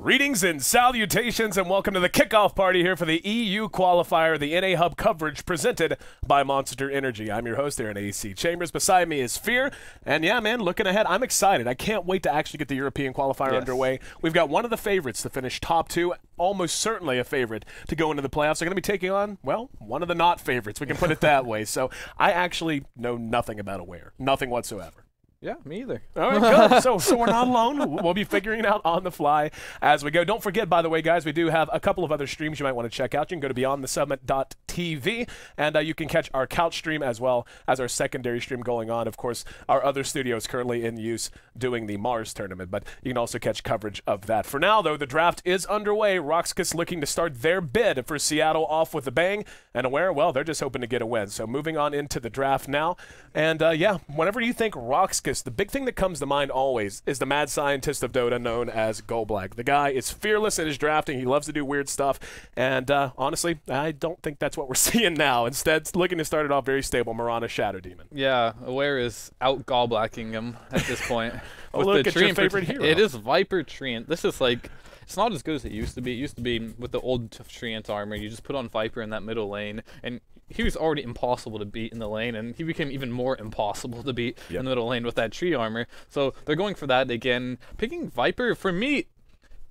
Greetings and salutations, and welcome to the kickoff party here for the EU qualifier, the NA Hub coverage presented by Monster Energy. I'm your host there in AC Chambers. Beside me is Fear, and yeah, man, looking ahead, I'm excited. I can't wait to actually get the European qualifier underway. We've got one of the favorites to finish top two, almost certainly a favorite to go into the playoffs. They're going to be taking on, well, one of the not favorites. We can put it that way. So I actually know nothing about Aware, nothing whatsoever. Yeah, me either. All right, good. So we're not alone. We'll be figuring it out on the fly as we go. Don't forget, by the way, guys, we do have a couple of other streams you might want to check out. You can go to beyondthesummit.tv, and you can catch our couch stream as well as our secondary stream going on. Of course, our other studio is currently in use doing the Mars tournament, but you can also catch coverage of that. For now, though, the draft is underway. Roxus looking to start their bid for Seattle off with a bang, and Aware, well, they're just hoping to get a win. So moving on into the draft now, and yeah, whenever you think Roxus, the big thing that comes to mind always is the mad scientist of Dota known as Goldblack. The guy is fearless in his drafting. He loves to do weird stuff. And honestly, I don't think that's what we're seeing now. Instead, looking to start it off very stable, Mirana Shadow Demon. Yeah, Aware is out Goldblacking him at this point. Oh, look at your favorite hero. It is Viper Treant. This is like, it's not as good as it used to be. It used to be with the old Treant armor. You just put on Viper in that middle lane, and he was already impossible to beat in the lane, and he became even more impossible to beat in the middle lane with that tree armor. So they're going for that again. Picking Viper, for me,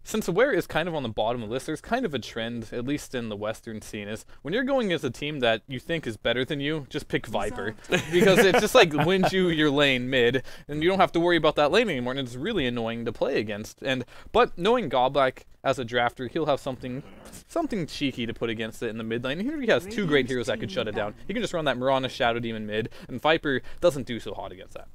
since Aware is kind of on the bottom of the list, there's kind of a trend, at least in the Western scene, is when you're going as a team that you think is better than you, just pick Viper. Because it just like wins you your lane mid, and you don't have to worry about that lane anymore, and it's really annoying to play against. But knowing Goblak as a drafter, he'll have something cheeky to put against it in the mid lane. He has two great heroes that could shut it down. He can just run that Mirana Shadow Demon mid, and Viper doesn't do so hot against that.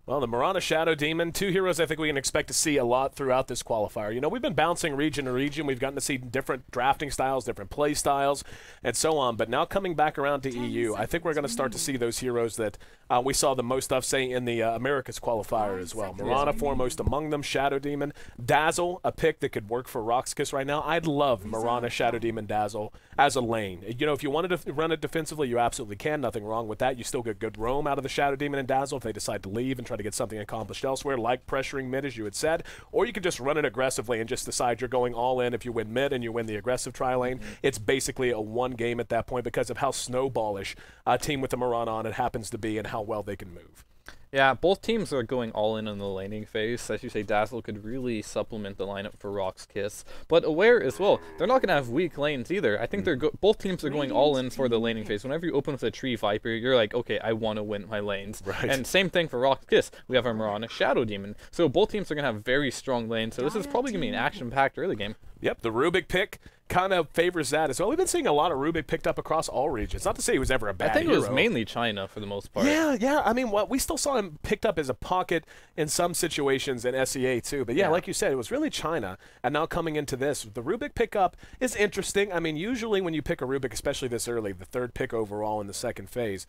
Well, the Mirana Shadow Demon, two heroes I think we can expect to see a lot throughout this qualifier. You know, we've been bouncing region to region. We've gotten to see different drafting styles, different play styles, and so on. But now coming back around to EU, I think we're going to start to see those heroes that we saw the most of, say, in the Americas qualifier as well. Mirana foremost among them, Shadow Demon. Dazzle, a pick that could work for Roxus right now. I'd love Mirana Shadow Demon Dazzle as a lane. You know, if you wanted to run it defensively, you absolutely can. Nothing wrong with that. You still get good roam out of the Shadow Demon and Dazzle if they decide to leave and try to get something accomplished elsewhere, like pressuring mid, as you had said. Or you could just run it aggressively and just decide you're going all in. If you win mid and you win the aggressive tri lane, it's basically a one game at that point because of how snowballish a team with the Mirana on it happens to be and how well they can move. Yeah, both teams are going all in on the laning phase. As you say, Dazzle could really supplement the lineup for RoX.kis. But Aware as well, they're not going to have weak lanes either. I think both teams are going all in for the laning phase. Whenever you open with a tree Viper, you're like, okay, I want to win my lanes. Right. And same thing for RoX.kis. We have our Mirana Shadow Demon. So both teams are going to have very strong lanes. So this is probably going to be an action-packed early game. Yep, the Rubik pick kind of favors that as well. We've been seeing a lot of Rubik picked up across all regions. Not to say he was ever a bad hero. I think it was mainly China for the most part. Yeah. I mean, we still saw him picked up as a pocket in some situations in SEA too. But yeah, like you said, it was really China. And now coming into this, the Rubik pickup is interesting. I mean, usually when you pick a Rubik, especially this early, the third pick overall in the second phase,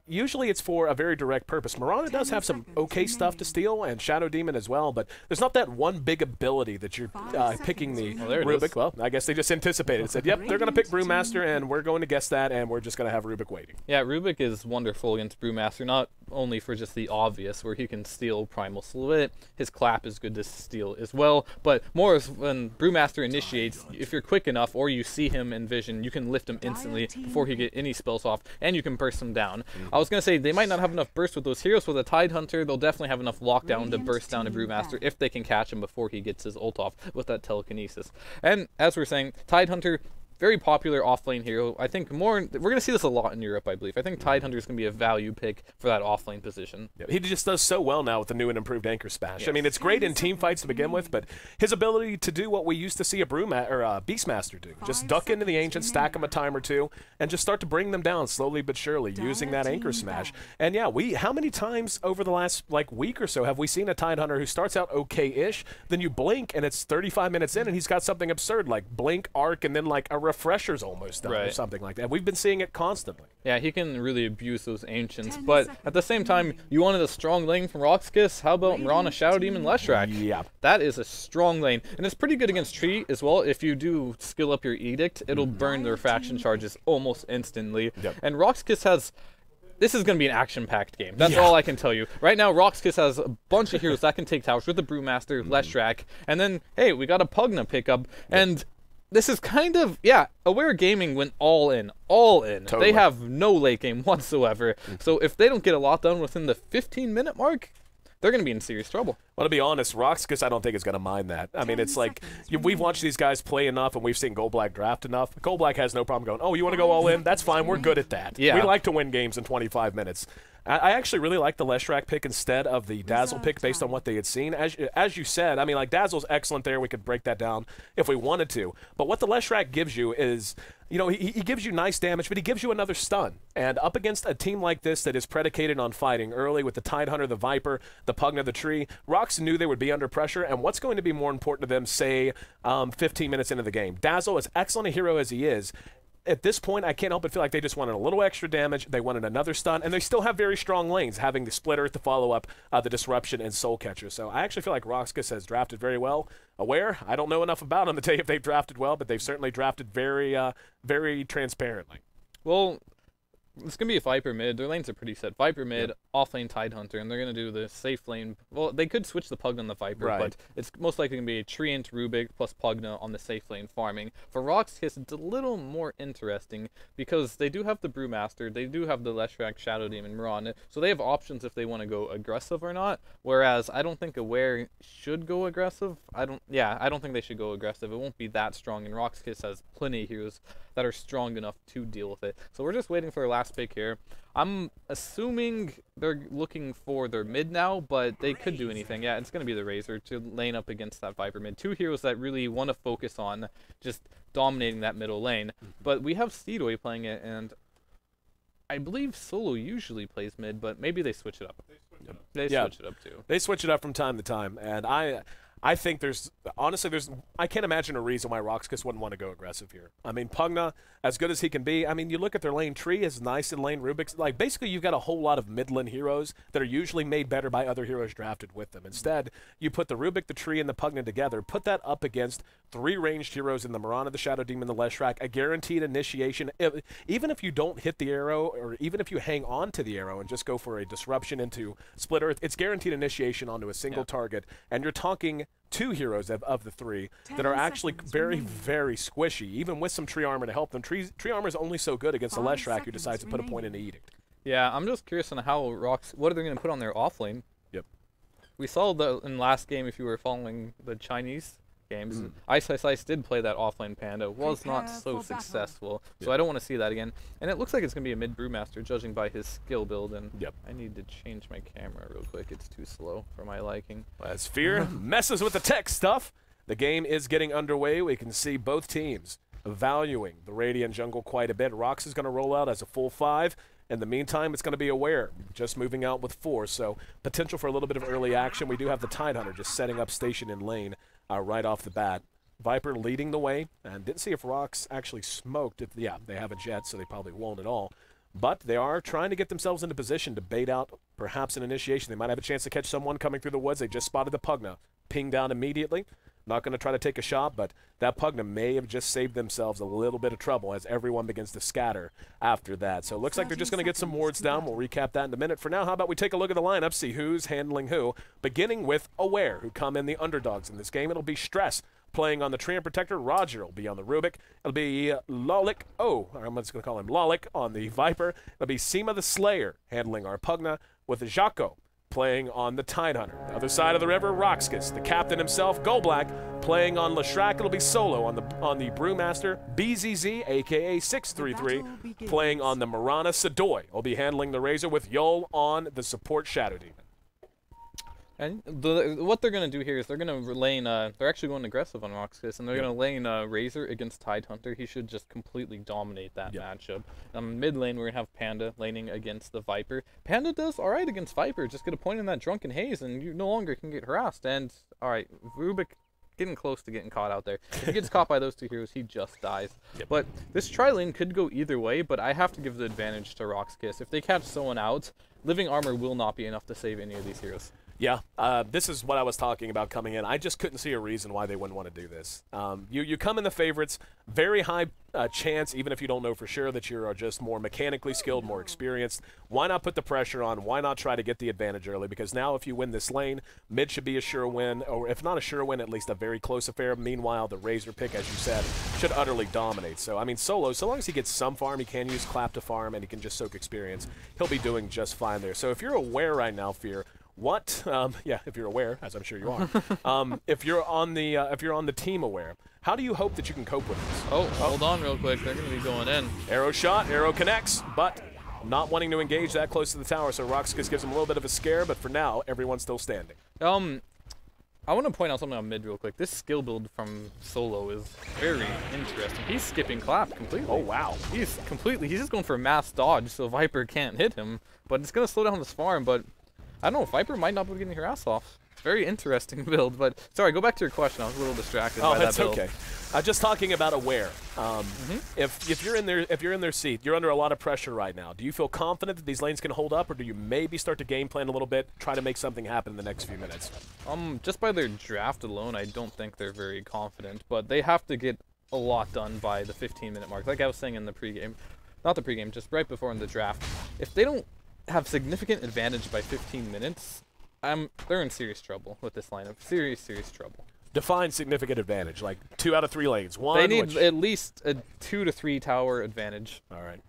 usually it's for a very direct purpose. Mirana does have some okay stuff to steal, and Shadow Demon as well, but there's not that one big ability that you're picking the Rubik. Well, I guess they just anticipated it. Said, yep, they're going to pick Brewmaster, and we're going to guess that, and we're just going to have Rubik waiting. Yeah, Rubik is wonderful against Brewmaster, not only for just the obvious, where he can steal Primal Silhouette. His clap is good to steal as well, but more is when Brewmaster initiates, if you're quick enough, or you see him in vision, you can lift him instantly before he get any spells off, and you can burst him down. I was going to say, they might not have enough burst with those heroes. With a Tidehunter, they'll definitely have enough lockdown to burst down a Brewmaster if they can catch him before he gets his ult off with that telekinesis. And as we're saying, Tidehunter, very popular offlane hero. I think we're going to see this a lot in Europe, I believe. I think Tidehunter is going to be a value pick for that offlane position. Yeah, he just does so well now with the new and improved Anchor Smash. Yes. I mean, it's great in team fights to begin with, but his ability to do what we used to see a Beastmaster do, just duck into the Ancient, stack him a time or two, and just start to bring them down slowly but surely using that Anchor Smash. And yeah, how many times over the last week or so have we seen a Tidehunter who starts out okay-ish, then you blink and it's 35 minutes in and he's got something absurd like Blink, Arc, and then like a Refresher's almost done or something like that. We've been seeing it constantly. Yeah, he can really abuse those Ancients, but at the same time, you wanted a strong lane from Rox.kis. How about Mirana Shadow Demon Leshrac? Yeah. That is a strong lane, and it's pretty good against Tree as well. If you do skill up your Edict, it'll burn the refraction charges almost instantly. And Rox.kis has this is going to be an action-packed game. That's all I can tell you. Right now, RoX.kis has a bunch of heroes that can take towers with the Brewmaster, Leshrac, and then, hey, we got a Pugna pickup, and this is kind of, Aware Gaming went all in. Totally. They have no late game whatsoever. So if they don't get a lot done within the 15-minute mark, they're going to be in serious trouble. Well, to be honest, RoX.kis I don't think is going to mind that. I mean, it's like, we've watched these guys play enough, and we've seen GoldBlack draft enough. GoldBlack has no problem going, oh, you want to go all in? That's fine. We're good at that. Yeah. We like to win games in 25 minutes. I actually really like the Leshrac pick instead of the Dazzle pick based on what they had seen. As you said, I mean, like, Dazzle's excellent there. We could break that down if we wanted to. But what the Leshrac gives you is, you know, he gives you nice damage, but he gives you another stun. And up against a team like this that is predicated on fighting early with the Tidehunter, the Viper, the Pugna, the Tree, RoX knew they would be under pressure. And what's going to be more important to them, say, 15 minutes into the game? Dazzle, as excellent a hero as he is, at this point, I can't help but feel like they just wanted a little extra damage. They wanted another stun, and they still have very strong lanes, having the Splitter to follow up the Disruption and Soul Catcher. So I actually feel like RoX.kis has drafted very well. Aware, I don't know enough about them to tell you if they've drafted well, but they've certainly drafted very, very transparently. Well, it's going to be a Viper mid. Their lanes are pretty set. Viper mid, off-lane Tidehunter, and they're going to do the safe lane. Well, they could switch the Pugna on the Viper, but it's most likely going to be a Treant, Rubik, plus Pugna on the safe lane farming. For RoX.kis, it's a little more interesting because they do have the Brewmaster, they do have the Leshrac, Shadow Demon, Miran, so they have options if they want to go aggressive or not, whereas I don't think Aware should go aggressive. I don't think they should go aggressive. It won't be that strong, and RoX.kis has plenty of heroes that are strong enough to deal with it. So we're just waiting for our last pick here. I'm assuming they're looking for their mid now, but they could do anything. Yeah, it's going to be the Razor to lane up against that Viper mid. Two heroes that really want to focus on just dominating that middle lane. But we have Steedoy playing it, and I believe Solo usually plays mid, but maybe they switch it up. They switch it up too. They switch it up from time to time, and I think honestly, I can't imagine a reason why RoX.kis wouldn't want to go aggressive here. I mean, Pugna, as good as he can be, I mean, you look at their lane Tree is nice in lane Rubik's. Like, basically, you've got a whole lot of midland heroes that are usually made better by other heroes drafted with them. Instead, you put the Rubik, the Tree, and the Pugna together, put that up against 3 ranged heroes in the Mirana, the Shadow Demon, the Leshrac, a guaranteed initiation. Even if you don't hit the arrow, or even if you hang on to the arrow and just go for a disruption into Split Earth, it's guaranteed initiation onto a single target, and you're talking 2 heroes of the 3 that are actually very, very squishy, even with some tree armor to help them. Tree armor is only so good against a Leshrac who decides to put a point into Edict. Yeah, I'm just curious on how RoX, what are they going to put on their offlane? Yep. We saw in last game, if you were following the Chinese games, Ice did play that offlane Panda, was not so successful, so I don't want to see that again. And it looks like it's going to be a mid Brewmaster, judging by his skill build, and I need to change my camera real quick. It's too slow for my liking. As Fear messes with the tech stuff, the game is getting underway. We can see both teams valuing the Radiant jungle quite a bit. RoX is going to roll out as a full 5. In the meantime, it's going to be Aware, just moving out with 4, so potential for a little bit of early action. We do have the Tidehunter just setting up station in lane right off the bat. Viper leading the way, and didn't see if RoX actually smoked. Yeah, they have a jet, so they probably won't at all. But they are trying to get themselves into position to bait out perhaps an initiation. They might have a chance to catch someone coming through the woods. They just spotted the Pugna. Ping down immediately. Not going to try to take a shot, but that Pugna may have just saved themselves a little bit of trouble as everyone begins to scatter after that. So it looks like they're just going to get some wards down. We'll recap that in a minute. For now, how about we take a look at the lineup, see who's handling who, beginning with Aware, who come in the underdogs in this game. It'll be Stress playing on the Treant Protector. Roger will be on the Rubik. It'll be Lolik, I'm just going to call him Lolik on the Viper. It'll be Seema the Slayer handling our Pugna with Jaco playing on the Tidehunter. The other side of the river, RoX.kis, the captain himself, GoldBlack, playing on Leshrac. It'll be Solo on the Brewmaster. BZZ, a.k.a. 633, playing on the Mirana. Sadoy will be handling the Razor with Yol on the support Shadow Demon. And what they're going to do here is they're going to lane, they're actually going aggressive on RoX.kis, and they're going to lane Razor against Tidehunter. He should just completely dominate that matchup. Mid lane, we're going to have Panda laning against the Viper. Panda does alright against Viper. Just get a point in that Drunken Haze, and you no longer can get harassed. And, alright, Rubik getting close to getting caught out there. If he gets caught by those 2 heroes, he just dies. But this tri-lane could go either way, but I have to give the advantage to RoX.kis. If they catch someone out, Living Armor will not be enough to save any of these heroes. Yeah, this is what I was talking about coming in. I just couldn't see a reason why they wouldn't want to do this. You come in the favorites, very high chance, even if you don't know for sure, that you are just more mechanically skilled, more experienced. Why not put the pressure on? Why not try to get the advantage early? Because now if you win this lane, mid should be a sure win, or if not a sure win, at least a very close affair. Meanwhile, the Razor pick, as you said, should utterly dominate. So, I mean, Solo, so long as he gets some farm, he can use Clap to farm, and he can just soak experience, he'll be doing just fine there. So if you're aware right now, Fear, what? Yeah, if you're aware, as I'm sure you are. if you're on the team aware, how do you hope that you can cope with this? Oh, hold on real quick. They're going to be going in. Arrow shot, arrow connects, but not wanting to engage that close to the tower, so Roxus gives him a little bit of a scare, but for now, everyone's still standing. I want to point out something on mid real quick. This skill build from Solo is very interesting. He's skipping Clap completely. Oh, wow. He's just going for a mass dodge so Viper can't hit him, but it's going to slow down this farm, but I don't know, Viper might not be getting her ass off. Very interesting build, but sorry, go back to your question. I was a little distracted by that build. Oh, that's okay. Just talking about aware. If you're in their seat, you're under a lot of pressure right now. Do you feel confident that these lanes can hold up, or do you maybe start to game plan a little bit, try to make something happen in the next few minutes? Just by their draft alone, I don't think they're very confident, but they have to get a lot done by the 15-minute mark. Like I was saying in the pregame, not the pregame, just right before in the draft. If they don't have significant advantage by 15 minutes, they're in serious trouble with this lineup. Serious trouble. Define significant advantage, like 2 out of 3 lanes. They need at least a 2 to 3 tower advantage. All right.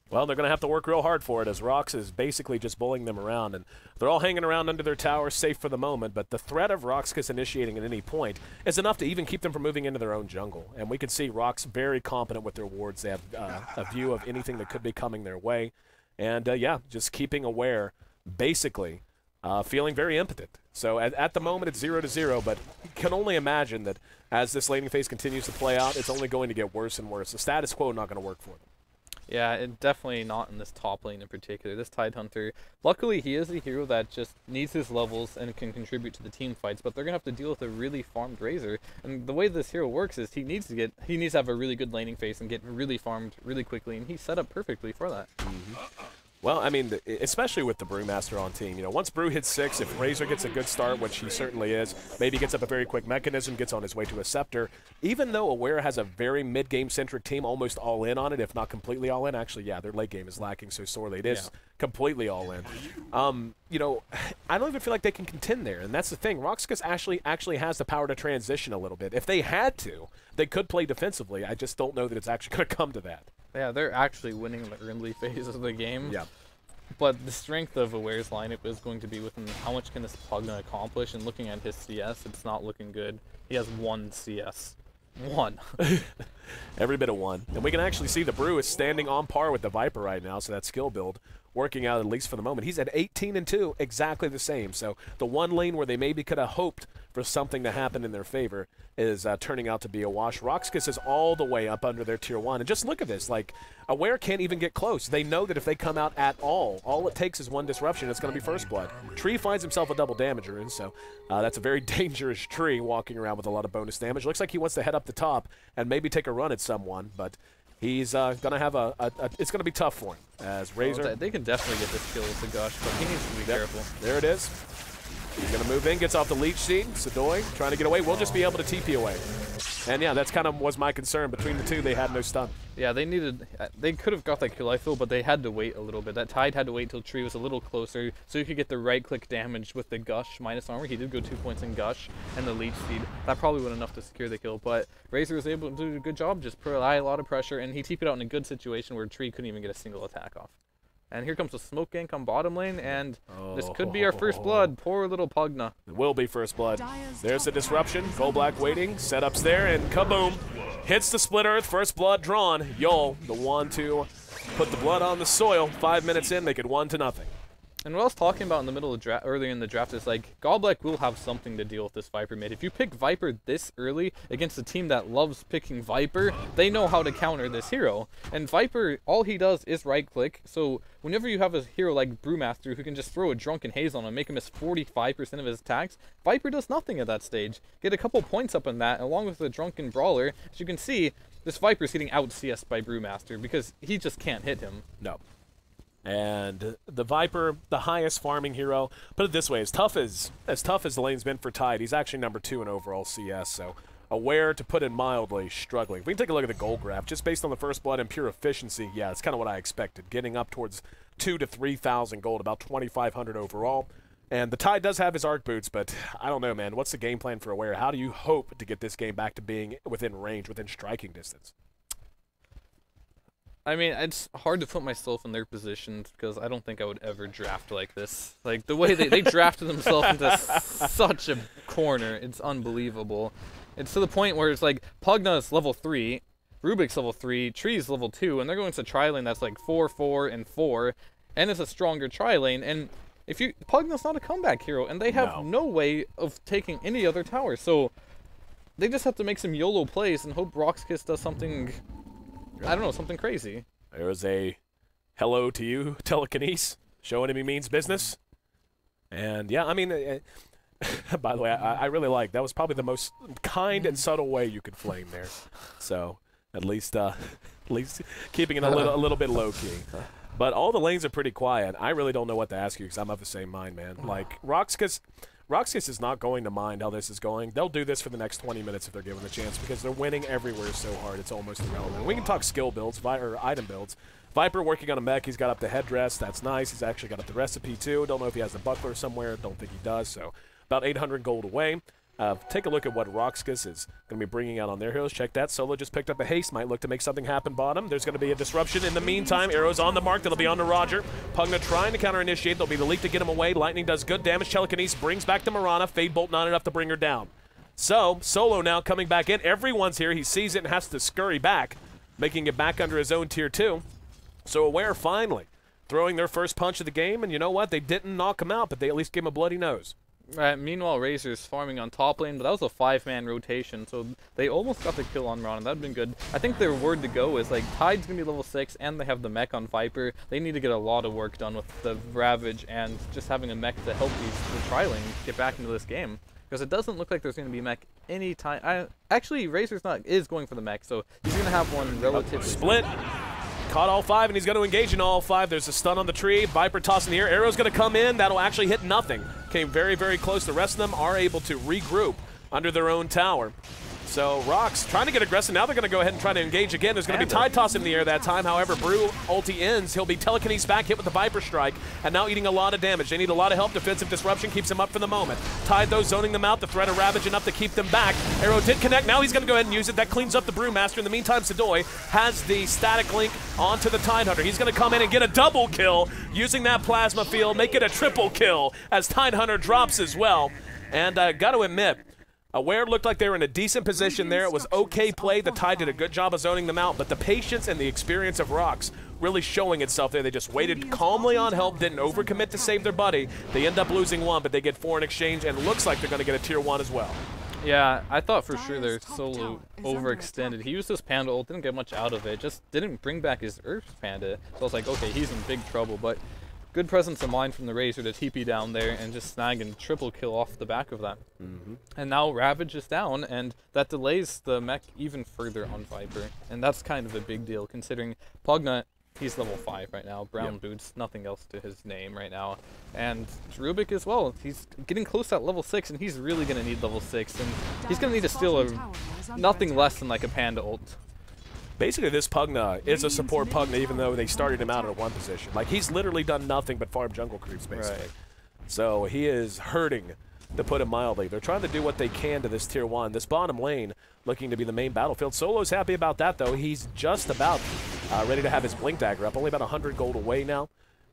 Well, they're going to have to work real hard for it, as Rox is basically just bullying them around, and they're all hanging around under their tower, safe for the moment, but the threat of Roxus initiating at any point is enough to even keep them from moving into their own jungle. And we can see Rox very competent with their wards. They have a view of anything that could be coming their way. And, yeah, just keeping aware, basically, feeling very impotent. So at the moment, it's 0-0, but you can only imagine that as this laning phase continues to play out, it's only going to get worse and worse. The status quo not going to work for them. Yeah, definitely not in this top lane in particular. This Tidehunter, luckily he is a hero that just needs his levels and can contribute to the team fights, but they're going to have to deal with a really farmed Razor. And the way this hero works is he needs to have a really good laning phase and get really farmed really quickly, and he's set up perfectly for that. Well, I mean, especially with the Brewmaster on team. You know, once Brew hits 6, if Razor gets a good start, which he certainly is, maybe gets up a very quick mechanism, gets on his way to a Scepter, even though Aware has a very mid-game-centric team, almost all in on it, if not completely all in. Actually, yeah, their late game is lacking so sorely. It is completely all in. You know, I don't even feel like they can contend there, and that's the thing. Roxus actually has the power to transition a little bit. If they had to, they could play defensively. I just don't know that it's actually going to come to that. Yeah, they're actually winning the early phase of the game. Yeah. But the strength of Aware's lineup is going to be within how much can this Pugna accomplish, and looking at his CS, it's not looking good. He has 1 CS. 1. Every bit of 1. And we can actually see the Brew is standing on par with the Viper right now, so that skill build working out at least for the moment. He's at 18-2, exactly the same. So the one lane where they maybe could have hoped for something to happen in their favor is turning out to be a wash. Roxus is all the way up under their tier 1. And just look at this. Like, Aware can't even get close. They know that if they come out at all it takes is 1 disruption. It's going to be first blood. Tree finds himself a double damager, and so that's a very dangerous Tree walking around with a lot of bonus damage. Looks like he wants to head up the top and maybe take a run at someone, but he's going to have it's going to be tough for him as Razor. Well, they can definitely get this kill with the Gush, but he needs to be careful. There it is. He's going to move in, gets off the leech seed. Sadoy trying to get away. We'll just be able to TP away. And yeah, that's kind of was my concern. Between the two, they had no stun. Yeah, they could have got that kill, I feel, but they had to wait a little bit. That Tide had to wait till Tree was a little closer so you could get the right-click damage with the Gush minus armor. He did go 2 points in Gush and the leech seed. That probably wasn't enough to secure the kill, but Razor was able to do a good job, just apply a lot of pressure, and he TP'd out in a good situation where Tree couldn't even get a single attack off. And here comes a smoke gank on bottom lane, and this could be our first blood. Poor little Pugna. It will be first blood. There's the disruption. Gold Black waiting. Setups there, and kaboom. Hits the split earth. First blood drawn. Yol, the one to put the blood on the soil. 5 minutes in, make it 1-0. And what I was talking about in the middle of earlier in the draft is like, Godblack will have something to deal with this Viper mid. If you pick Viper this early against a team that loves picking Viper, they know how to counter this hero. And Viper, all he does is right click, so whenever you have a hero like Brewmaster who can just throw a Drunken Haze on him and make him miss 45% of his attacks, Viper does nothing at that stage. Get a couple points up in that, along with the Drunken Brawler. As you can see, this Viper's getting out CS'd by Brewmaster because he just can't hit him. No. And the Viper, the highest farming hero. Put it this way, as tough as the lane's been for Tide, he's actually #2 in overall CS, so Aware, to put it mildly, struggling. If we can take a look at the gold graph, just based on the first blood and pure efficiency, yeah, it's kind of what I expected. Getting up towards 2,000 to 3,000 gold, about 2,500 overall. And the Tide does have his arc boots, but I don't know, man. What's the game plan for Aware? How do you hope to get this game back to being within range, within striking distance? I mean, it's hard to put myself in their positions because I don't think I would ever draft like this. Like, the way they drafted themselves into such a corner, it's unbelievable. It's to the point where it's like, Pugna's level 3, Rubik's level 3, Tree's level 2, and they're going to tri-lane that's like 4, 4, and 4, and it's a stronger tri-lane, and Pugna's not a comeback hero, and they have no way of taking any other tower, so they just have to make some YOLO plays and hope RoX.kis does something, I don't know, something crazy. There was a hello to you, telekinesis, showing him he means business. And yeah, I mean, by the way, I really like that was probably the most kind and subtle way you could flame there. So at least keeping it a little bit low key. But all the lanes are pretty quiet. I really don't know what to ask you because I'm of the same mind, man. Like RoX.kis is not going to mind how this is going. They'll do this for the next 20 minutes if they're given the chance because they're winning everywhere so hard it's almost irrelevant. We can talk skill builds, or item builds. Viper working on a mech. He's got up the headdress. That's nice. He's actually got up the recipe too. Don't know if he has the buckler somewhere. Don't think he does. So about 800 gold away. Take a look at what RoX.kis is going to be bringing out on their heroes. Check that. Solo just picked up a haste. Might look to make something happen bottom. There's going to be a disruption in the meantime. Arrows on the mark. That'll be on to Roger. Pugna trying to counter-initiate. There'll be the leak to get him away. Lightning does good damage. Telekinesis brings back the Mirana. Fade Bolt not enough to bring her down. So, Solo now coming back in. Everyone's here. He sees it and has to scurry back, making it back under his own tier 2. So Aware finally throwing their first punch of the game. And you know what? They didn't knock him out, but they at least gave him a bloody nose. Meanwhile, Razor's farming on top lane, but that was a 5-man rotation, so they almost got the kill on Ron, and that'd been good. I think their word to go is, like, Tide's gonna be level 6, and they have the mech on Viper. They need to get a lot of work done with the Ravage and just having a mech to help the tri-lane get back into this game. Because it doesn't look like there's going to be mech anytime. Actually, Razor's is going for the mech, so he's going to have one relatively split. Caught all 5, and he's going to engage in all 5. There's a stun on the tree. Viper tossing the air. Arrow's going to come in. That'll actually hit nothing. Came very, very close. The rest of them are able to regroup under their own tower. So RoX trying to get aggressive. Now they're going to go ahead and try to engage again. There's going to be Tide Toss in the air that time. However, Brew ulti ends. He'll be telekinesis back, hit with the Viper Strike, and now eating a lot of damage. They need a lot of help. Defensive disruption keeps him up for the moment. Tide, though, zoning them out. The threat of Ravage enough to keep them back. Arrow did connect. Now he's going to go ahead and use it. That cleans up the Brewmaster. In the meantime, Sadoy has the static link onto the Tidehunter. He's going to come in and get a double kill using that plasma field, make it a triple kill as Tidehunter drops as well. And got to admit, Aware looked like they were in a decent position there. It was okay play. The Tide did a good job of zoning them out, but the patience and the experience of RoX really showing itself there. They just waited calmly on help, didn't overcommit to save their buddy. They end up losing 1, but they get 4 in exchange, and looks like they're going to get a tier 1 as well. Yeah, I thought for sure their Solo overextended. He used his Panda ult, didn't get much out of it, just didn't bring back his Earth Panda. So I was like, okay, he's in big trouble, but good presence of mind from the Razor to TP down there and just snag and triple kill off the back of that. And now Ravage is down, and that delays the mech even further on Viper. And that's kind of a big deal, considering Pugna, he's level 5 right now. Brown boots, nothing else to his name right now. And Rubik as well. He's getting close to that level 6, and he's really going to need level 6. And he's going to need to steal nothing less than like a Panda ult. Basically, this Pugna is a support Pugna, even though they started him out at a 1 position. Like, he's literally done nothing but farm jungle creeps, basically. Right. So he is hurting, to put it mildly. They're trying to do what they can to this tier 1. This bottom lane looking to be the main battlefield. Solo's happy about that, though. He's just about ready to have his Blink Dagger up. Only about 100 gold away now.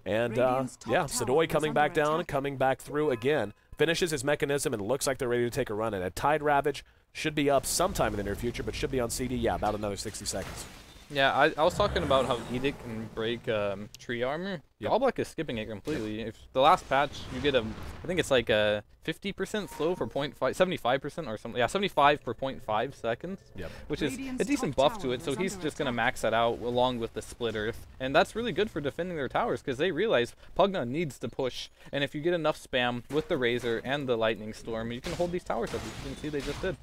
And, yeah, Sadoy coming back down, coming back through again. Finishes his mechanism, and looks like they're ready to take a run at it. Tide Ravage should be up sometime in the near future, but should be on CD, yeah, about another 60 seconds. Yeah, I was talking about how Edict can break tree armor. All Black is skipping it completely. If the last patch, you get I think it's like a 50% slow for 0.5, 75% or something. Yeah, 75 per 0.5 seconds, which is a decent buff to it. So he's just going to max that out along with the Split Earth. And that's really good for defending their towers because they realize Pugna needs to push. And if you get enough spam with the Razor and the Lightning Storm, you can hold these towers up. You can see they just did.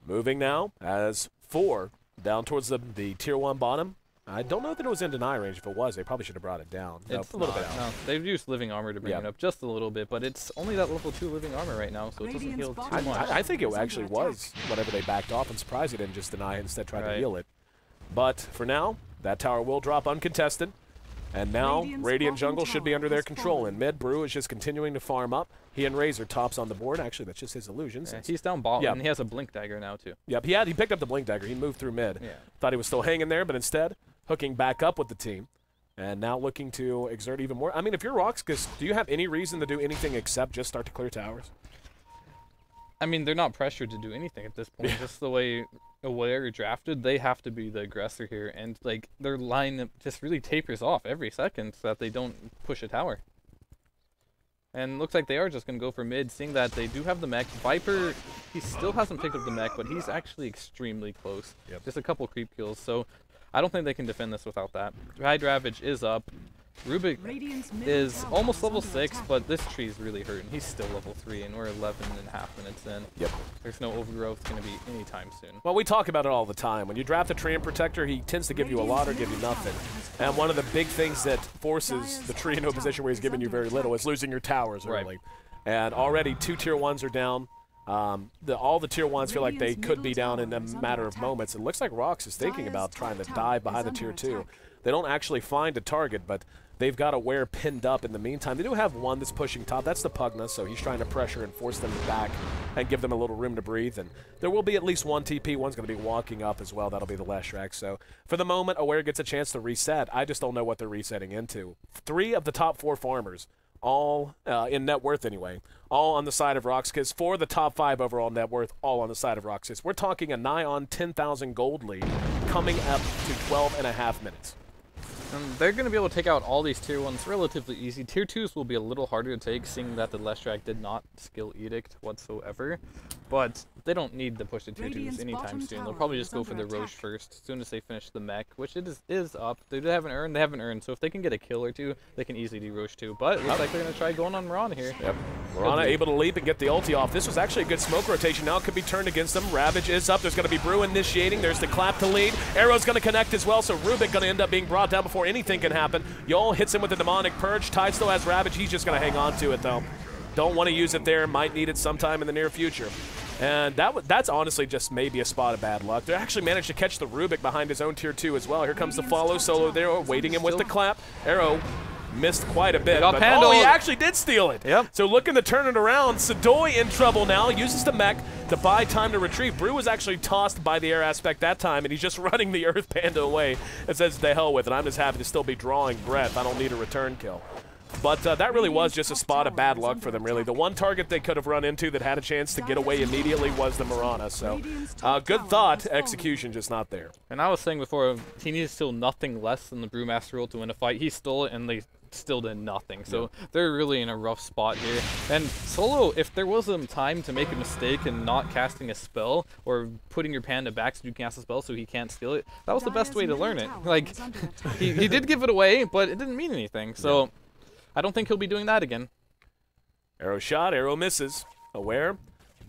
Moving now as 4 down towards the tier 1 bottom. I don't know that it was in deny range. If it was, they probably should have brought it down. It's a little bit out. No, they've used living armor to bring it up just a little bit, but it's only that level 2 living armor right now, so it doesn't heal too much. I think it actually was whenever they backed off. I'm surprised he didn't just deny it, instead tried to heal it. But for now, that tower will drop uncontested. And now, Radiant jungle should be under their control. In mid, Brew is just continuing to farm up. He and Razor tops on the board. Actually, that's just his illusions. Yeah, he's down bottom, and he has a Blink Dagger now, too. Yep, he picked up the Blink Dagger. He moved through mid. Yeah. Thought he was still hanging there, but instead, hooking back up with the team. And now looking to exert even more. I mean, if you're RoX.kis, do you have any reason to do anything except just start to clear towers? I mean, they're not pressured to do anything at this point. Just the way Aware drafted, they have to be the aggressor here, and like their line just really tapers off every second so that they don't push a tower. And looks like they are just going to go for mid, seeing that they do have the mech. Viper, he still hasn't picked up the mech, but he's actually extremely close. Yep. Just a couple creep kills, so I don't think they can defend this without that. Hide Ravage is up. Rubik is almost level 6, but this tree is really hurting. He's still level 3, and we're 11.5 minutes in. Yep. There's no overgrowth going to be anytime soon. Well, we talk about it all the time. When you draft a Treant Protector, he tends to give you a lot or give you nothing. And one of the big things that forces the tree into a position where he's giving you very little is losing your towers early. And already 2 tier 1s are down. All the tier 1s feel like they could be down in a matter of moments. It looks like RoX is thinking about trying to dive behind the tier 2. They don't actually find a target, but they've got Aware pinned up in the meantime. They do have one that's pushing top. That's the Pugna, so he's trying to pressure and force them back and give them a little room to breathe. And there will be at least one TP. One's going to be walking up as well. That'll be the Leshrac. So for the moment, Aware gets a chance to reset. I just don't know what they're resetting into. 3 of the top 4 farmers, all in net worth anyway, all on the side of RoX.kis. 4 of the top 5 overall net worth, all on the side of RoX.kis. We're talking a nigh on 10,000 gold lead coming up to 12.5 minutes. And they're going to be able to take out all these tier 1s relatively easy. Tier 2s will be a little harder to take, seeing that the Leshrac did not skill Edict whatsoever. But they don't need to push the tier 2s anytime soon. They'll probably just go for the Roche first, as soon as they finish the mech, which it is up. They haven't earned, so if they can get a kill or 2, they can easily do Roche 2. But it looks like they're going to try going on Mirana here. Yep. Mirana able to leap and get the ulti off. This was actually a good smoke rotation. Now it could be turned against them. Ravage is up. There's going to be Brew initiating. There's the clap to lead. Arrow's going to connect as well, so Rubik going to end up being brought down before anything can happen. Yol hits him with the Demonic Purge. Ty still has Ravage. He's just going to hang on to it, though. Don't want to use it there. Might need it sometime in the near future. And that's honestly just maybe a spot of bad luck. They actually managed to catch the Rubik behind his own tier 2 as well. Here comes the follow solo there, waiting him with the clap. Arrow missed quite a bit, but oh, he actually did steal it. Yep. So looking to turn it around. Sadoy in trouble now, uses the mech to buy time to retrieve. Brew was actually tossed by the air aspect that time, and he's just running the Earth Panda away and says, "The hell with it. I'm just happy to still be drawing breath. I don't need a return kill." But that really was just a spot of bad luck for them, really. The one target they could have run into that had a chance to get away immediately was the Mirana. So good thought, execution just not there. And I was saying before, he needs still nothing less than the Brewmaster role to win a fight. He stole it, and they still did nothing. So they're really in a rough spot here. And Solo, if there was a time to make a mistake in not casting a spell or putting your panda back so you can cast a spell so he can't steal it, that was the best way to learn it. Like, he did give it away, but it didn't mean anything. So I don't think he'll be doing that again. Arrow shot, arrow misses. Aware,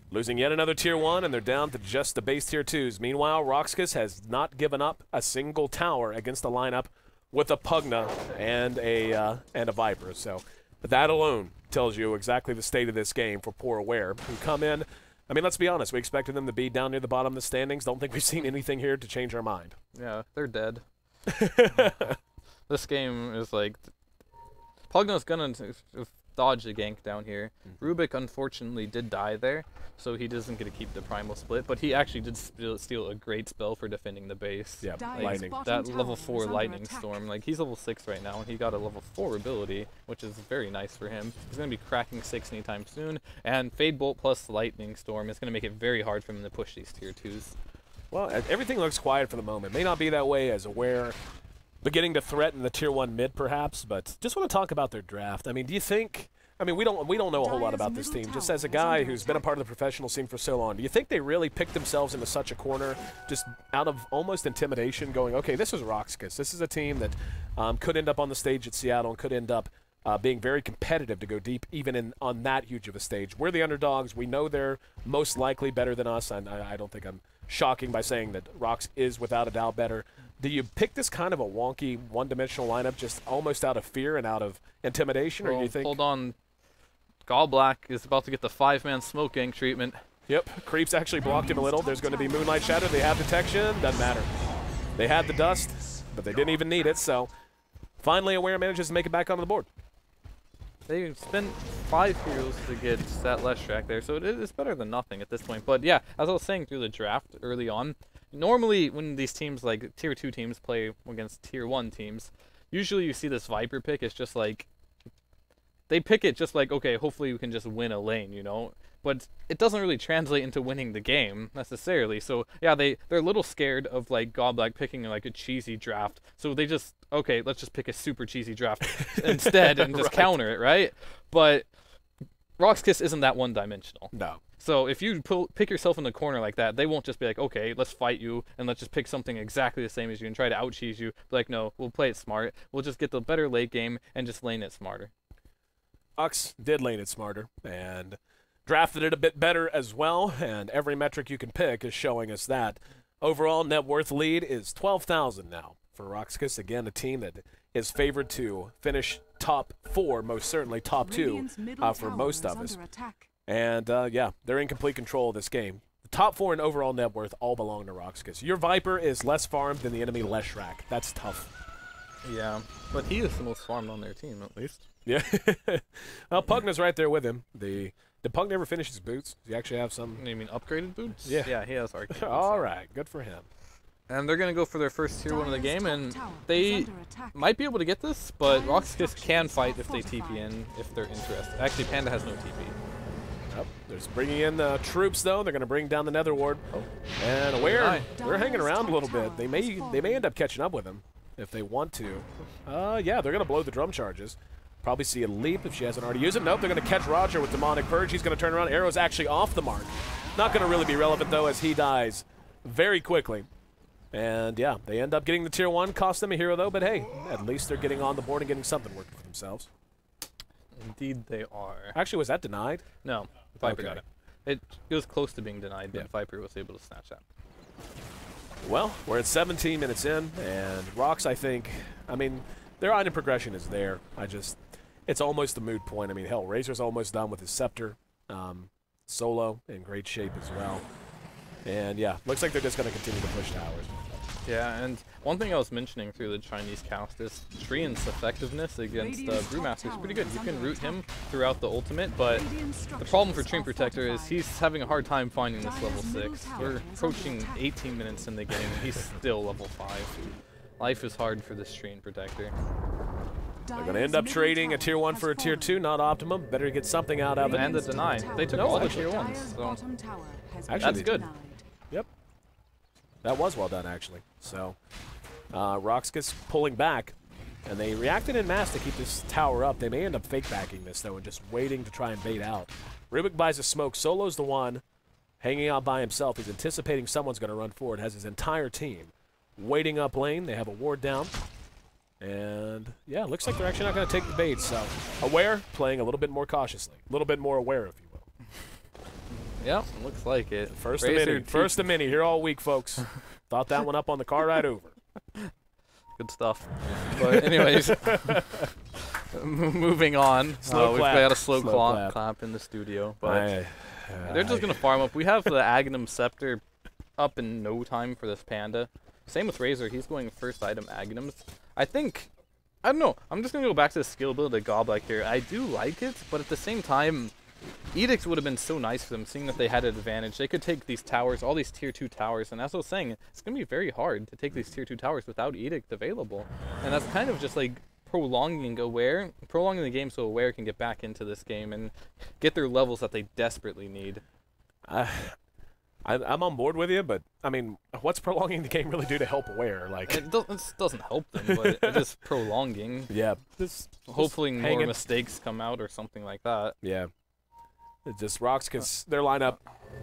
losing yet another tier 1, and they're down to just the base tier 2s. Meanwhile, RoX.kis has not given up a single tower against the lineup with a Pugna and a Viper. So that alone tells you exactly the state of this game for poor Aware, who come in. I mean, let's be honest. We expected them to be down near the bottom of the standings. Don't think we've seen anything here to change our mind. Yeah, they're dead. This game is like... Pugna's gonna dodge the gank down here. Rubik unfortunately did die there, so he doesn't get to keep the primal split, but he actually did steal a great spell for defending the base. Yeah, like, lightning. That level 4 lightning storm. Like, he's level 6 right now, and he got a level 4 ability, which is very nice for him. He's gonna be cracking 6 anytime soon, and Fade Bolt plus lightning storm is gonna make it very hard for him to push these tier 2s. Well, everything looks quiet for the moment. May not be that way as Aware beginning to threaten the tier 1 mid, perhaps, but just want to talk about their draft. I mean, do you think? I mean, we don't know a whole lot about this team. Just as a guy who's been a part of the professional scene for so long, do you think they really picked themselves into such a corner, just out of almost intimidation, going, okay, this is RoX.kis. This is a team that could end up on the stage at Seattle and could end up being very competitive to go deep, even on that huge of a stage. We're the underdogs. We know they're most likely better than us, and I don't think I'm shocking by saying that RoX is without a doubt better. do you pick this kind of a wonky, one-dimensional lineup just almost out of fear and out of intimidation, or do you think? Hold on. Black is about to get the 5-man smoke gang treatment. Yep, Creeps actually blocked him a little. There's going to be Moonlight Shadow. They have detection. Doesn't matter. They had the dust, but they didn't even need it, so finally Aware manages to make it back onto the board. They spent 5 heroes to get that less track there, so it is better than nothing at this point. But yeah, as I was saying through the draft early on, normally when these teams like Tier 2 teams play against Tier 1 teams, usually you see this Viper pick. It's just like, they pick it just like, okay, hopefully we can just win a lane, you know? But it doesn't really translate into winning the game, necessarily. So yeah, they're a little scared of like Godblack picking like a cheesy draft. So they just, okay, let's just pick a super cheesy draft instead and just counter it, right? But RoX.kis isn't that one-dimensional. No. So if you pick yourself in the corner like that, they won't just be like, okay, let's fight you and let's just pick something exactly the same as you and try to out-cheese you. Be like, no, we'll play it smart. We'll just get the better late game and just lane it smarter. RoX did lane it smarter and drafted it a bit better as well, and every metric you can pick is showing us that. Overall net worth lead is 12,000 now for RoX.kis. Again, a team that is favored to finish top 4, most certainly top 2 for most of us. And yeah, they're in complete control of this game. The top 4 in overall net worth all belong to RoX.kis. Your Viper is less farmed than the enemy Leshrac. That's tough. Yeah, but he is the most farmed on their team, at least. Yeah. Well, Pugna's right there with him. Did Pugna ever finish his boots? Does he actually have some? You mean upgraded boots? Yeah. Yeah, he has arcade boots. All right, good for him. And they're going to go for their first Tier 1 of the game, and they might be able to get this, but RoX.kis can fight if they TP in, if they're interested. Actually, Panda has no TP. Yep, they're just bringing in troops, though. They're going to bring down the Nether Ward. And Aware, they're hanging around a little bit. They may end up catching up with him if they want to. Yeah, they're going to blow the drum charges. Probably see a leap if she hasn't already used it. Nope, they're going to catch Roger with Demonic Purge. He's going to turn around. Arrow's actually off the mark. Not going to really be relevant, though, as he dies very quickly. And yeah, they end up getting the Tier 1. Cost them a hero, though, but hey, at least they're getting on the board and getting something working for themselves. Indeed they are. Actually, was that denied? No, Viper got it. It was close to being denied, but Viper was able to snatch that. Well, we're at 17 minutes in, and RoX, I think, I mean, their item progression is there. It's almost a moot point. I mean, hell, Razor's almost done with his Scepter. Solo in great shape as well. And yeah, looks like they're just going to continue to push towers. Yeah, and one thing I was mentioning through the Chinese cast is Trian's effectiveness against Brewmaster is pretty good. You can root him throughout the ultimate, but the problem for Trian Protector is he's having a hard time finding this level 6. We're approaching 18 minutes in the game, and he's still level 5. Life is hard for this Trian Protector. They're going to end up trading a Tier 1 for a Tier 2, not optimum. Better get something out of it. And the deny. They took all the Tier 1s, so actually, that's good. Yep. That was well done, actually. So, RoX.kis pulling back, and they reacted en masse to keep this tower up. They may end up fake backing this, though, and just waiting to try and bait out. Rubik buys a smoke. Solo's the one hanging out by himself. He's anticipating someone's going to run forward. Has his entire team waiting up lane. They have a ward down. And, yeah, looks like they're actually not going to take the bait. So, Aware playing a little bit more cautiously. A little bit more aware, if you will. Yep, looks like it. First a mini here all week, folks. Thought that one up on the car ride over. Good stuff. But anyways, moving on. We've got a slow clap in the studio. But they're just going to farm up. We have the Agnum Scepter up in no time for this Panda. Same with Razor. He's going first item Agnums. I don't know. I'm just going to go back to the skill build of Godblack here. I do like it, but at the same time, Edict would have been so nice for them, seeing that they had an advantage. They could take these towers, all these Tier 2 towers, and as I was saying, it's going to be very hard to take these Tier 2 towers without Edict available. And that's kind of just like prolonging the game so Aware can get back into this game and get their levels that they desperately need. I'm on board with you, but, I mean, what's prolonging the game really do to help Aware? Like, it doesn't help them, but it is prolonging. Yeah. Hopefully more mistakes come out or something like that. Yeah. It's just RoX.kis, their lineup,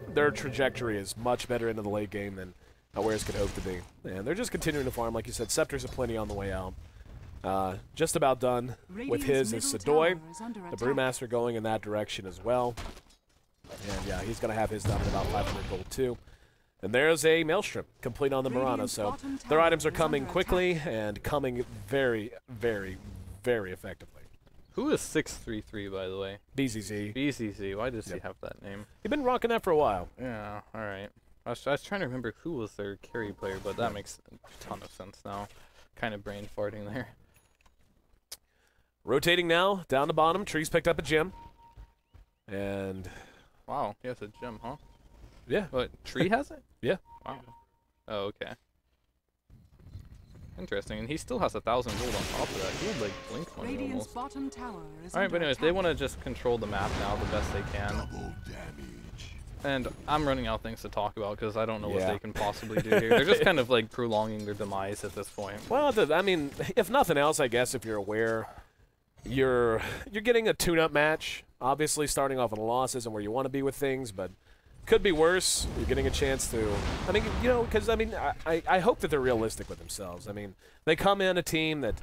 their trajectory is much better into the late game than Aware's could hope to be. And they're just continuing to farm. Like you said, Scepters are plenty on the way out. Just about done with his is Sadoy. The Brewmaster going in that direction as well. And yeah, he's going to have his done at about 500 gold too. And there's a Maelstrom complete on the Mirana. So their items are coming quickly and coming very, very, very effectively. Who is 633, by the way? BZZ. BZZ. Why does he have that name? You've been rocking that for a while. Yeah, all right. I was trying to remember who was their carry player, but that makes a ton of sense now. Kind of brain farting there. Rotating now, down the bottom. Trees picked up a gem. And... Wow, he has a gem, huh? Yeah. What, Tree has it? Yeah. Wow. Oh, okay. Interesting, and he still has 1,000 gold on top of that. He would, like, blink money almost. Alright, but anyways, they want to just control the map now the best they can. And I'm running out of things to talk about because I don't know what they can possibly do here. They're just kind of, like, prolonging their demise at this point. Well, I mean, if nothing else, I guess if you're aware, you're getting a tune-up match. Obviously, starting off with a loss isn't where you want to be with things, but could be worse. You're getting a chance to, I mean, you know, because, I mean, I hope that they're realistic with themselves. I mean, they come in a team that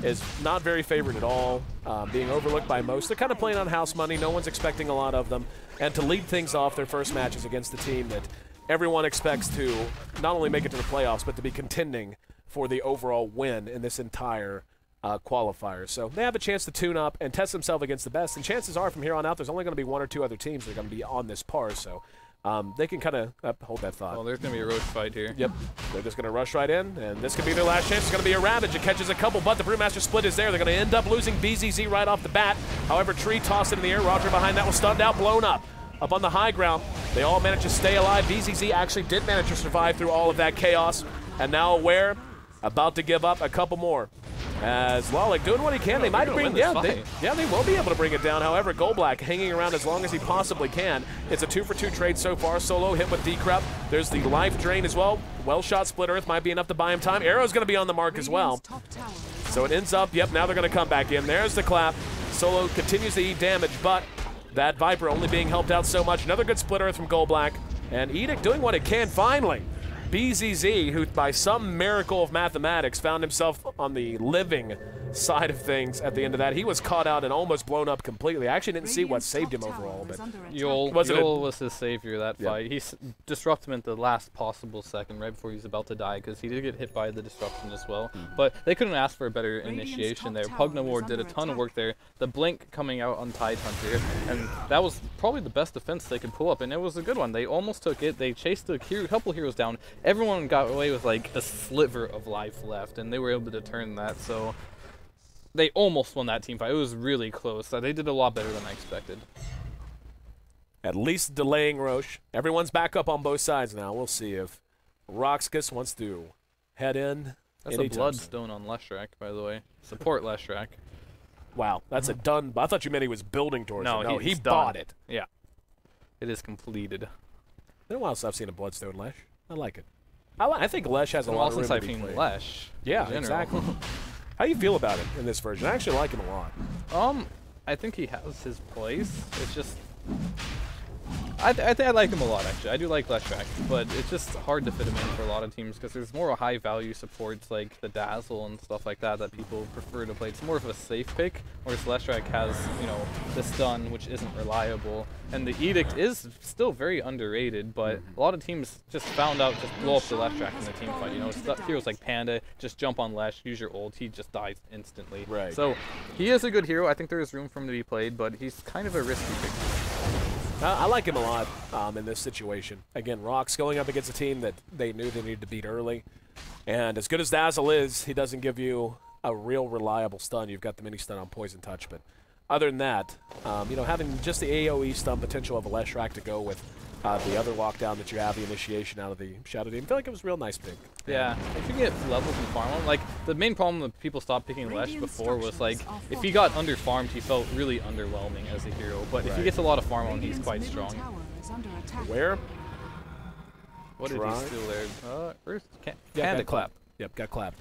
is not very favored at all, being overlooked by most. They're kind of playing on house money. No one's expecting a lot of them. And to lead things off, their first match is against the team that everyone expects to not only make it to the playoffs, but to be contending for the overall win in this entire qualifier. So they have a chance to tune up and test themselves against the best. And chances are from here on out, there's only going to be one or two other teams that are going to be on this par. So they can kind of hold that thought. Well, there's going to be a roach fight here. Yep. They're just going to rush right in, and this could be their last chance. It's going to be a Ravage. It catches a couple, but the Brewmaster split is there. They're going to end up losing BZZ right off the bat. However, Tree tossed it in the air. Roger behind that was stunned out, blown up. Up on the high ground, they all managed to stay alive. BZZ actually did manage to survive through all of that chaos, and now Aware about to give up a couple more. As Lolic doing what he can, they might bring they will be able to bring it down. However, Goldblack hanging around as long as he possibly can. It's a 2-for-2 trade so far. Solo hit with Decrep. There's the life drain as well. Well shot Split Earth might be enough to buy him time. Arrow's going to be on the mark as well. So it ends up, now they're going to come back in. There's the clap. Solo continues to eat damage, but that Viper only being helped out so much. Another good Split Earth from Goldblack. And Edict doing what it can finally. BZZ, who by some miracle of mathematics found himself on the living side of things at the end of that. He was caught out and almost blown up completely. I actually didn't see what saved him overall, but Yul was his savior that fight. He disrupted him at the last possible second, right before he was about to die, because he did get hit by the disruption as well. But they couldn't ask for a better initiation there. Pugnawar did a ton of work there. The blink coming out on Tidehunter, and that was probably the best defense they could pull up, and it was a good one. They almost took it. They chased a couple heroes down. Everyone got away with like a sliver of life left, and they were able to turn that. So they almost won that team fight. It was really close. They did a lot better than I expected. At least delaying Roche. Everyone's back up on both sides now. We'll see if RoX.kis wants to head in. That's a bloodstone on Leshrac, by the way. Support Leshrac. Wow, that's a done. I thought you meant he was building towards it. No, he bought it. Yeah. It is completed. It's been a while since I've seen a bloodstone Lesh. I like it. I think Lesh has a lot of room to be played. Lesh. Yeah, exactly. How do you feel about it in this version? I actually like him a lot. I think he has his place. It's just, I think I like him a lot actually. I do like Leshrac, but it's just hard to fit him in for a lot of teams because there's more high value supports like the Dazzle and stuff like that people prefer to play. It's more of a safe pick, whereas Leshrac has, the stun, which isn't reliable, and the Edict is still very underrated. But a lot of teams just found out just blow up the Leshrac in the team fight. Heroes like Panda just jump on Lesh, use your ult, he just dies instantly. Right. So he is a good hero. I think there is room for him to be played, but he's kind of a risky pick. I like him a lot in this situation. Again, RoX going up against a team that they knew they needed to beat early. And as good as Dazzle is, he doesn't give you a real reliable stun. You've got the mini stun on Poison Touch. But other than that, having just the AoE stun potential of a Leshrac to go with the other lockdown that you have, the initiation out of the Shadow Demon, I feel like it was a real nice pick. Yeah, if you get levels and farm on, like the main problem that people stopped picking Lesh before was like if he got under farmed, he felt really underwhelming as a hero. But if he gets a lot of farm on, he's quite strong. Where? What did he steal there? First, got clap. Yep, got clapped.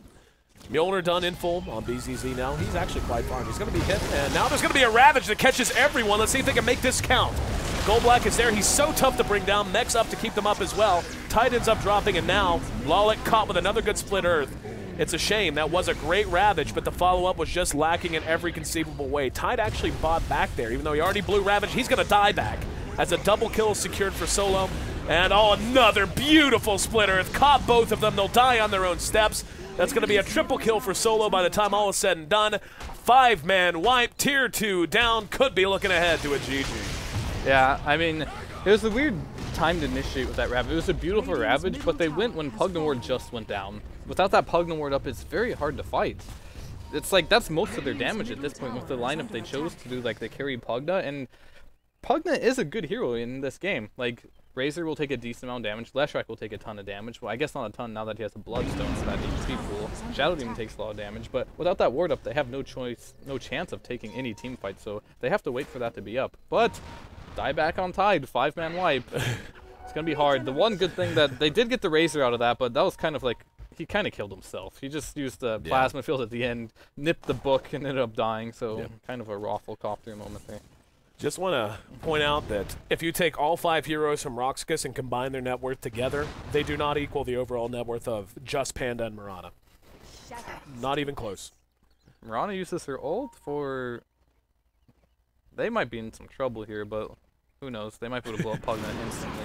Mjolnir done in full on BZZ now. He's actually quite farmed. He's going to be hit, and now there's going to be a Ravage that catches everyone. Let's see if they can make this count. Goldblack is there. He's so tough to bring down. Mech's up to keep them up as well. Tide ends up dropping, and now Lolic caught with another good Split Earth. It's a shame. That was a great Ravage, but the follow-up was just lacking in every conceivable way. Tide actually bought back there. Even though he already blew Ravage, he's going to die back. As a double kill secured for Solo. And oh, another beautiful split earth. Caught both of them. They'll die on their own steps. That's going to be a triple kill for Solo by the time all is said and done. 5-man wipe, tier 2 down. Could be looking ahead to a GG. Yeah, I mean, it was a weird time to initiate with that Ravage. It was a beautiful Ravage, but they went when Pugnaward just went down. Without that Pugnaward up, it's very hard to fight. It's like that's most of their damage at this point with the lineup they chose to do. Like they carry Pugna, and Pugna is a good hero in this game. Like Razor will take a decent amount of damage, Leshrac will take a ton of damage. Well, I guess not a ton now that he has a Bloodstone, so that HP pool. Shadow Demon takes a lot of damage, but without that ward up, they have no chance of taking any team fight, so they have to wait for that to be up. But die back on Tide, 5-man wipe. It's gonna be hard. The one good thing that they did get the Razor out of that, but that was kind of like, he kind of killed himself. He just used the plasma field at the end, nipped the book, and ended up dying, so kind of a Rafflecopter moment there. Just want to point out that if you take all 5 heroes from Roxus and combine their net worth together, they do not equal the overall net worth of just Panda and Mirana. Not even close. Mirana uses her ult for... They might be in some trouble here, but who knows? They might be able to blow up Pugna instantly.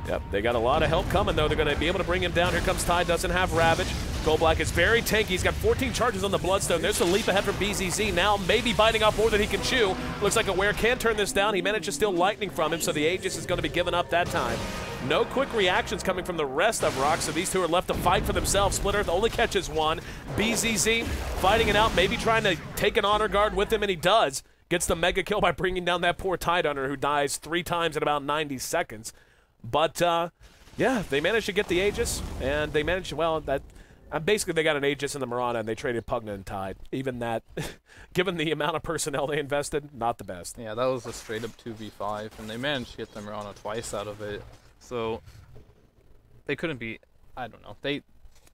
Yep, they got a lot of help coming, though. They're going to be able to bring him down. Here comes Tide, doesn't have Ravage. Goldblack is very tanky. He's got 14 charges on the Bloodstone. There's a leap ahead from BZZ now, maybe biting off more than he can chew. Looks like Aware can turn this down. He managed to steal Lightning from him, so the Aegis is going to be given up that time. No quick reactions coming from the rest of RoX, so these two are left to fight for themselves. Split Earth only catches one. BZZ fighting it out, maybe trying to take an honor guard with him, and he does. Gets the mega kill by bringing down that poor Tide Hunter who dies 3 times in about 90 seconds. But, yeah, they managed to get the Aegis, and they managed to, well, that basically they got an Aegis in the Mirana, and they traded Pugna and Tide. Even that, given the amount of personnel they invested, not the best. Yeah, that was a straight-up 2v5, and they managed to get the Mirana twice out of it. So they couldn't be, I don't know, they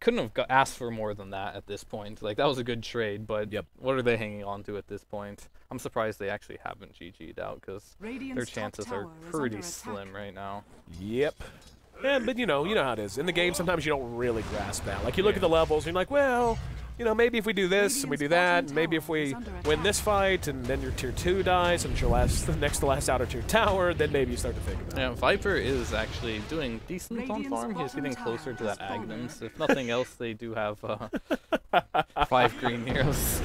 couldn't have asked for more than that at this point. Like, that was a good trade, but what are they hanging on to at this point? I'm surprised they actually haven't GG'd out, because their chances are pretty slim right now. Yep. Yeah, but you know how it is. In the game, sometimes you don't really grasp that. Like, you look at the levels, and you're like, well, you know, maybe if we do this and we do that, and maybe if we win this fight, and then your tier 2 dies, and your next to last outer tier tower, then maybe you start to think about it. Yeah, Viper is actually doing decent on farm. He's getting closer to that Agnes. If nothing else, they do have 5 green heroes.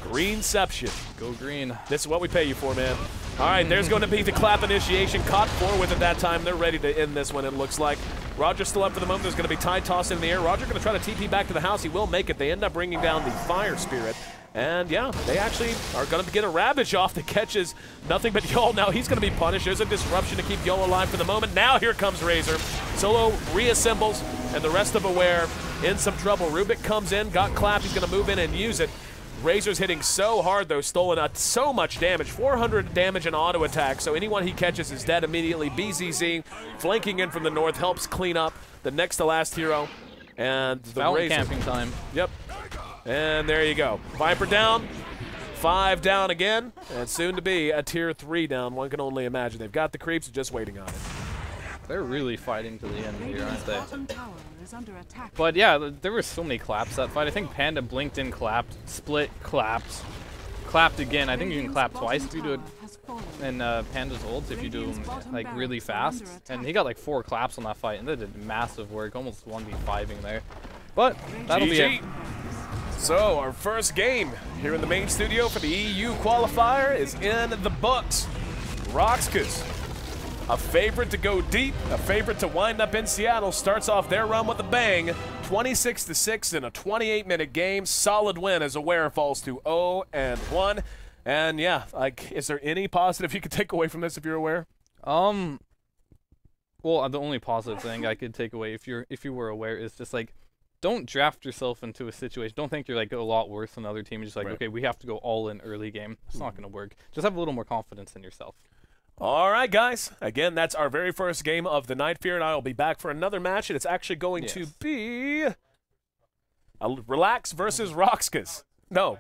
Greenception. Go green. This is what we pay you for, man. All right, there's going to be the clap initiation. Caught 4 with it that time. They're ready to end this one, it looks like. Roger's still up for the moment. There's going to be Tide tossed in the air. Roger going to try to TP back to the house. He will make it. They end up bringing down the Fire Spirit. And, yeah, they actually are going to get a Ravage off that catches nothing but Yol. Now he's going to be punished. There's a disruption to keep Yol alive for the moment. Now here comes Razor. Solo reassembles, and the rest of Aware in some trouble. Rubik comes in, got clapped. He's going to move in and use it. Razor's hitting so hard, though, stolen out so much damage. 400 damage and auto attack, so anyone he catches is dead immediately. BZZ flanking in from the north helps clean up the next to last hero. And the Razor. Camping time. Yep. And there you go. Viper down. 5 down again. And soon to be a tier 3 down. One can only imagine. They've got the creeps just waiting on it. They're really fighting to the end here, aren't they? But yeah, there were so many claps that fight. I think Panda blinked in, clapped, split, clapped, clapped again. I think you can clap twice if you do it in Panda's ults, if you do them like really fast. And he got like 4 claps on that fight, and they did massive work, almost 1v5ing there. But that'll be it. So our first game here in the main studio for the EU qualifier is in the books. Roxus, a favorite to go deep, a favorite to wind up in Seattle, starts off their run with a bang. 26-6 in a 28-minute game. Solid win as Aware falls to 0-1. And yeah, like, is there any positive you could take away from this if you're Aware? Well, the only positive thing I could take away if you were Aware is just like, don't draft yourself into a situation. Don't think you're like a lot worse than another team. Just like, okay, we have to go all in early game. It's not going to work. Just have a little more confidence in yourself. All right, guys. Again, that's our very first game of the night. Fear and I will be back for another match, and it's actually going to be a Relax versus Roxus. No,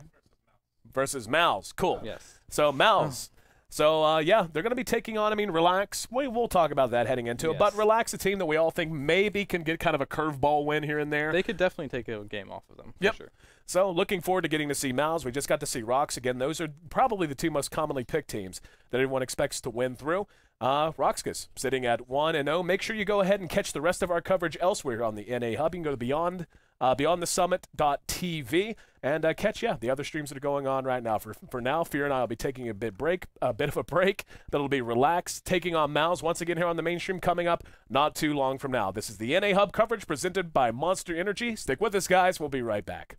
versus Mouse. Cool. Yes. So Mouse, So, yeah, they're going to be taking on, I mean, Relax. We'll talk about that heading into it. But Yes. Relax, a team that we all think maybe can get kind of a curveball win here and there. They could definitely take a game off of them. Yep. For sure. So, looking forward to getting to see Mouse. We just got to see RoX again. Those are probably the two most commonly picked teams that everyone expects to win through. RoX.kis sitting at 1-0. Make sure you go ahead and catch the rest of our coverage elsewhere on the NA Hub. You can go to beyondthesummit.tv and catch the other streams that are going on right now. For now, Fear and I will be taking a bit of a break. That'll be Relax, taking on Mouse once again here on the mainstream coming up not too long from now. This is the NA Hub coverage presented by Monster Energy. Stick with us, guys. We'll be right back.